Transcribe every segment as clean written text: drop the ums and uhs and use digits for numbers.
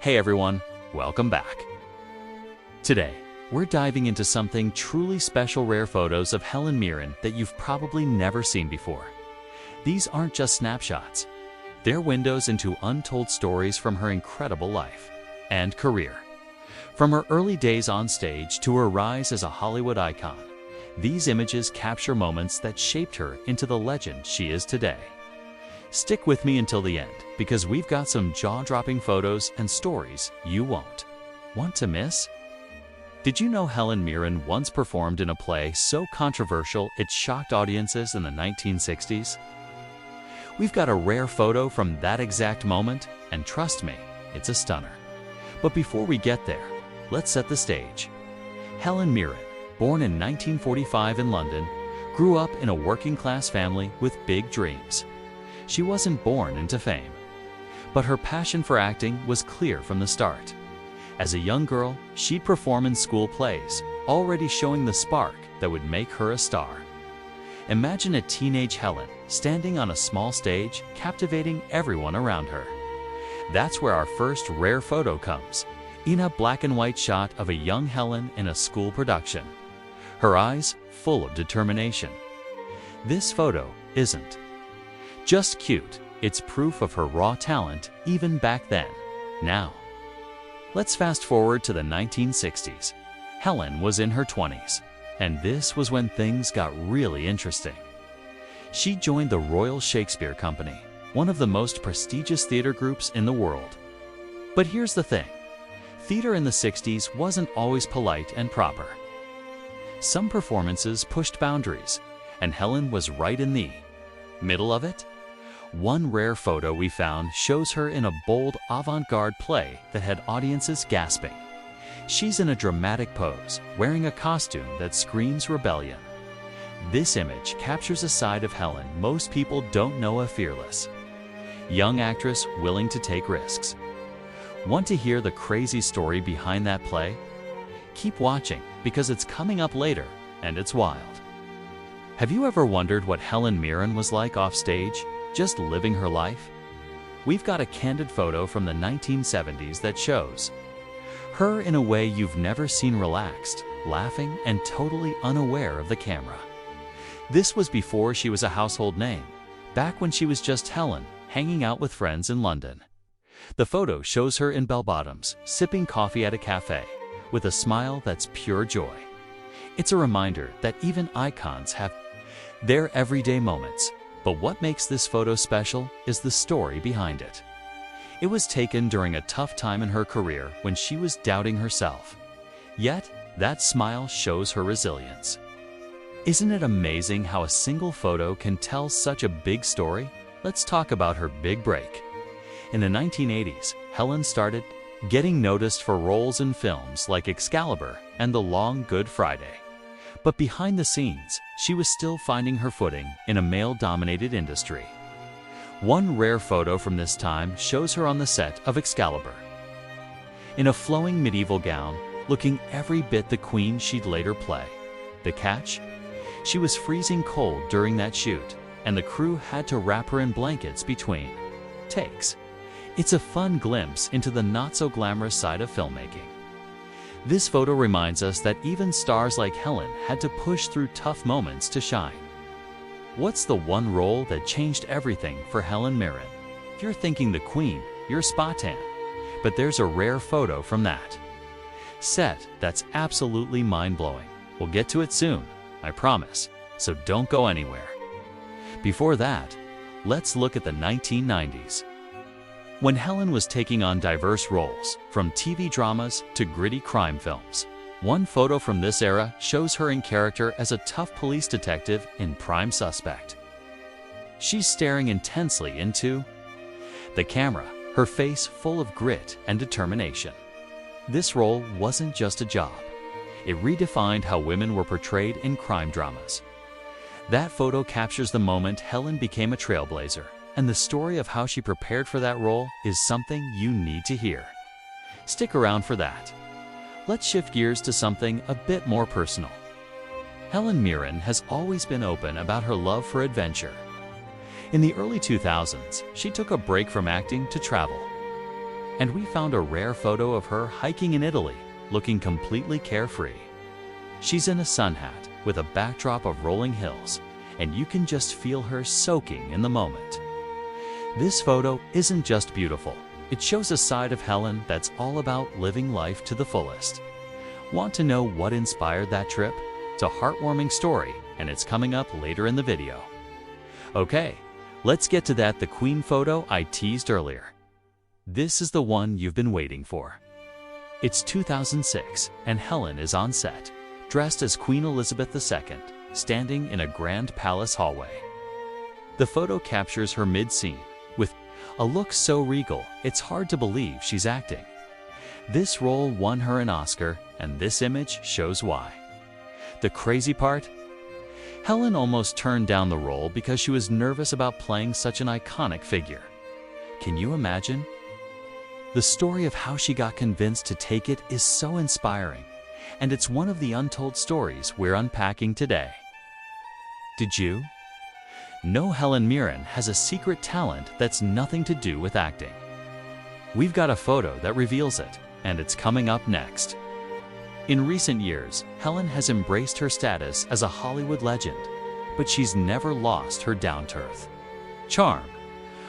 Hey everyone, welcome back. Today, we're diving into something truly special: rare photos of Helen Mirren that you've probably never seen before. These aren't just snapshots. They're windows into untold stories from her incredible life and career. From her early days on stage to her rise as a Hollywood icon, these images capture moments that shaped her into the legend she is today. Stick with me until the end, because we've got some jaw-dropping photos and stories you won't want to miss. Did you know Helen Mirren once performed in a play so controversial it shocked audiences in the 1960s? We've got a rare photo from that exact moment, and trust me, it's a stunner. But before we get there, let's set the stage. Helen Mirren, born in 1945 in London, grew up in a working-class family with big dreams. She wasn't born into fame, but her passion for acting was clear from the start. As a young girl, she'd perform in school plays, already showing the spark that would make her a star. Imagine a teenage Helen standing on a small stage, captivating everyone around her. That's where our first rare photo comes, in a black and white shot of a young Helen in a school production, her eyes full of determination. This photo isn't just cute, it's proof of her raw talent even back then. Now, let's fast forward to the 1960s. Helen was in her 20s, and this was when things got really interesting. She joined the Royal Shakespeare Company, one of the most prestigious theater groups in the world. But here's the thing, theater in the 60s wasn't always polite and proper. Some performances pushed boundaries, and Helen was right in the middle of it. One rare photo we found shows her in a bold, avant-garde play that had audiences gasping. She's in a dramatic pose, wearing a costume that screams rebellion. This image captures a side of Helen most people don't know: a fearless young actress willing to take risks. Want to hear the crazy story behind that play? Keep watching, because it's coming up later, and it's wild. Have you ever wondered what Helen Mirren was like off stage, just living her life? We've got a candid photo from the 1970s that shows her in a way you've never seen: relaxed, laughing, and totally unaware of the camera. This was before she was a household name, back when she was just Helen, hanging out with friends in London. The photo shows her in bell-bottoms, sipping coffee at a cafe, with a smile that's pure joy. It's a reminder that even icons have their everyday moments. But what makes this photo special is the story behind it. It was taken during a tough time in her career when she was doubting herself. Yet, that smile shows her resilience. Isn't it amazing how a single photo can tell such a big story? Let's talk about her big break. In the 1980s, Helen started getting noticed for roles in films like Excalibur and The Long Good Friday. But behind the scenes, she was still finding her footing in a male-dominated industry. One rare photo from this time shows her on the set of Excalibur, in a flowing medieval gown, looking every bit the queen she'd later play. The catch? She was freezing cold during that shoot, and the crew had to wrap her in blankets between takes. It's a fun glimpse into the not-so-glamorous side of filmmaking. This photo reminds us that even stars like Helen had to push through tough moments to shine. What's the one role that changed everything for Helen Mirren? If you're thinking the Queen, you're spot on. But there's a rare photo from that set that's absolutely mind-blowing. We'll get to it soon, I promise, so don't go anywhere. Before that, let's look at the 1990s. When Helen was taking on diverse roles, from TV dramas to gritty crime films. One photo from this era shows her in character as a tough police detective in Prime Suspect. She's staring intensely into the camera, her face full of grit and determination. This role wasn't just a job. It redefined how women were portrayed in crime dramas. That photo captures the moment Helen became a trailblazer, and the story of how she prepared for that role is something you need to hear. Stick around for that. Let's shift gears to something a bit more personal. Helen Mirren has always been open about her love for adventure. In the early 2000s, she took a break from acting to travel. And we found a rare photo of her hiking in Italy, looking completely carefree. She's in a sun hat with a backdrop of rolling hills, and you can just feel her soaking in the moment. This photo isn't just beautiful, it shows a side of Helen that's all about living life to the fullest. Want to know what inspired that trip? It's a heartwarming story, and it's coming up later in the video. Okay, let's get to the Queen photo I teased earlier. This is the one you've been waiting for. It's 2006, and Helen is on set, dressed as Queen Elizabeth II, standing in a grand palace hallway. The photo captures her mid-scene, with a look so regal, it's hard to believe she's acting. This role won her an Oscar, and this image shows why. The crazy part? Helen almost turned down the role because she was nervous about playing such an iconic figure. Can you imagine? The story of how she got convinced to take it is so inspiring, and it's one of the untold stories we're unpacking today. Did you know Helen Mirren has a secret talent that's nothing to do with acting? We've got a photo that reveals it, and it's coming up next. In recent years, Helen has embraced her status as a Hollywood legend, but she's never lost her down-to-earth charm.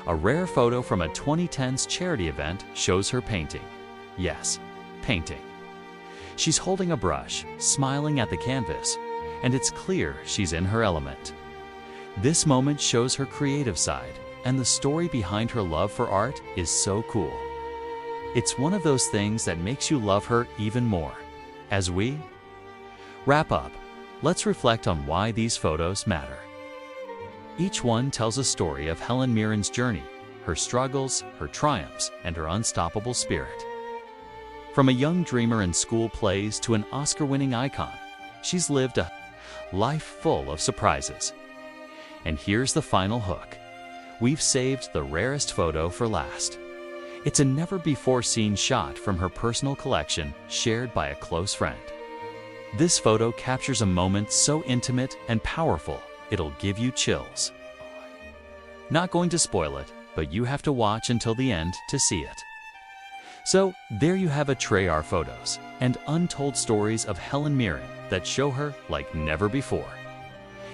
A rare photo from a 2010s charity event shows her painting. Yes, painting. She's holding a brush, smiling at the canvas, and it's clear she's in her element. This moment shows her creative side, and the story behind her love for art is so cool. It's one of those things that makes you love her even more. As we wrap up, let's reflect on why these photos matter. Each one tells a story of Helen Mirren's journey, her struggles, her triumphs, and her unstoppable spirit. From a young dreamer in school plays to an Oscar-winning icon, she's lived a life full of surprises. And here's the final hook. We've saved the rarest photo for last. It's a never-before-seen shot from her personal collection, shared by a close friend. This photo captures a moment so intimate and powerful, it'll give you chills. Not going to spoil it, but you have to watch until the end to see it. So, there you have Treyarch photos and untold stories of Helen Mirren that show her like never before.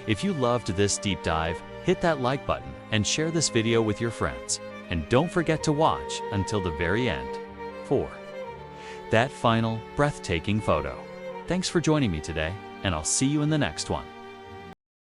If you loved this deep dive, hit that like button and share this video with your friends. And don't forget to watch until the very end for that final, breathtaking photo. Thanks for joining me today, and I'll see you in the next one.